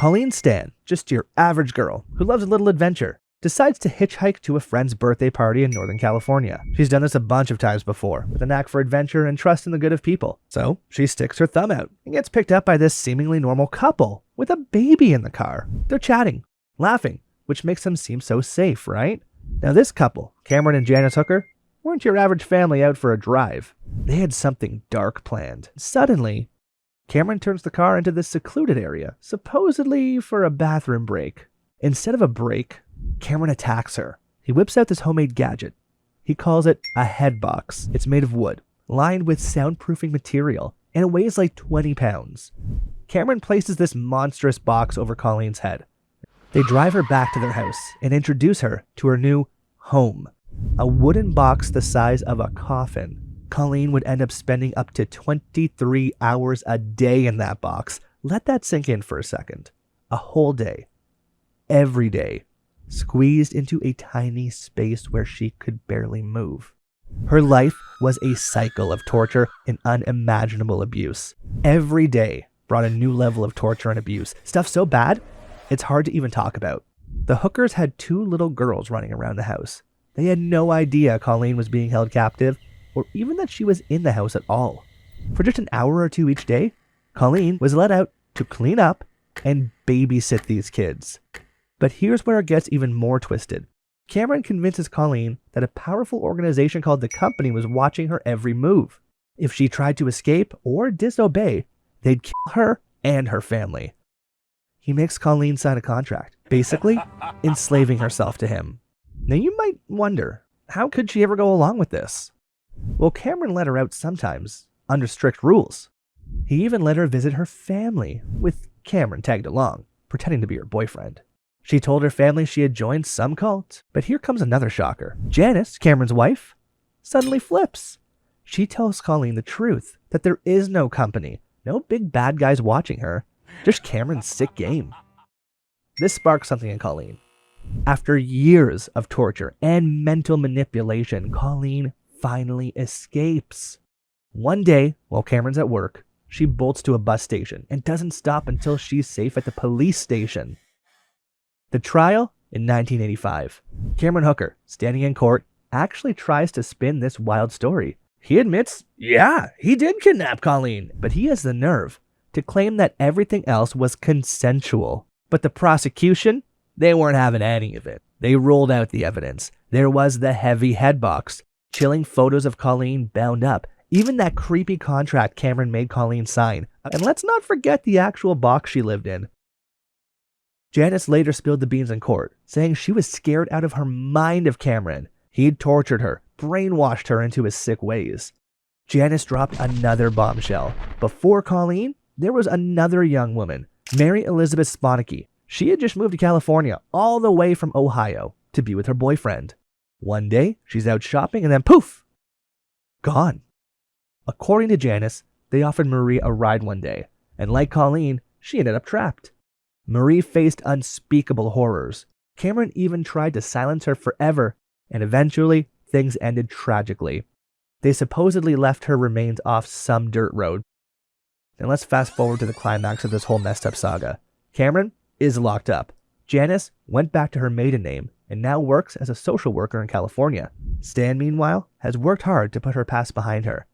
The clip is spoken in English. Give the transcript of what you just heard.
Colleen Stan, just your average girl who loves a little adventure, decides to hitchhike to a friend's birthday party in Northern California. She's done this a bunch of times before, with a knack for adventure and trust in the good of people. So she sticks her thumb out and gets picked up by this seemingly normal couple with a baby in the car. They're chatting, laughing, which makes them seem so safe, right? Now this couple, Cameron and Janice Hooker, weren't your average family out for a drive. They had something dark planned. Suddenly, Cameron turns the car into this secluded area, supposedly for a bathroom break. Instead of a break, Cameron attacks her. He whips out this homemade gadget. He calls it a head box. It's made of wood, lined with soundproofing material, and it weighs like 20 pounds. Cameron places this monstrous box over Colleen's head. They drive her back to their house and introduce her to her new home, a wooden box the size of a coffin. Colleen would end up spending up to 23 hours a day in that box. Let that sink in for a second. A whole day. Every day. Squeezed into a tiny space where she could barely move. Her life was a cycle of torture and unimaginable abuse. Every day brought a new level of torture and abuse. Stuff so bad, it's hard to even talk about. The Hookers had 2 little girls running around the house. They had no idea Colleen was being held captive, or even that she was in the house at all. For just an hour or 2 each day, Colleen was let out to clean up and babysit these kids. But here's where it gets even more twisted. Cameron convinces Colleen that a powerful organization called the Company was watching her every move. If she tried to escape or disobey, they'd kill her and her family. He makes Colleen sign a contract, basically enslaving herself to him. Now you might wonder, how could she ever go along with this? Well, Cameron let her out sometimes, under strict rules. He even let her visit her family, with Cameron tagged along, pretending to be her boyfriend. She told her family she had joined some cult, but here comes another shocker. Janice, Cameron's wife, suddenly flips. She tells Colleen the truth, that there is no company, no big bad guys watching her, just Cameron's sick game. This sparks something in Colleen. After years of torture and mental manipulation, Colleen finally escapes. One day, while Cameron's at work, she bolts to a bus station and doesn't stop until she's safe at the police station. The trial in 1985. Cameron Hooker, standing in court, actually tries to spin this wild story. He admits, yeah, he did kidnap Colleen, but he has the nerve to claim that everything else was consensual. But the prosecution, they weren't having any of it. They ruled out the evidence. There was the heavy head box, chilling photos of Colleen bound up, even that creepy contract Cameron made Colleen sign. And let's not forget the actual box she lived in. Janice later spilled the beans in court, saying she was scared out of her mind of Cameron. He'd tortured her, brainwashed her into his sick ways. Janice dropped another bombshell. Before Colleen, there was another young woman, Mary Elizabeth Sponicky. She had just moved to California, all the way from Ohio, to be with her boyfriend. One day, she's out shopping and then poof! Gone. According to Janice, they offered Marie a ride one day, and like Colleen, she ended up trapped. Marie faced unspeakable horrors. Cameron even tried to silence her forever, and eventually, things ended tragically. They supposedly left her remains off some dirt road. And let's fast forward to the climax of this whole messed up saga. Cameron is locked up. Janice went back to her maiden name and now works as a social worker in California. Stan, meanwhile, has worked hard to put her past behind her.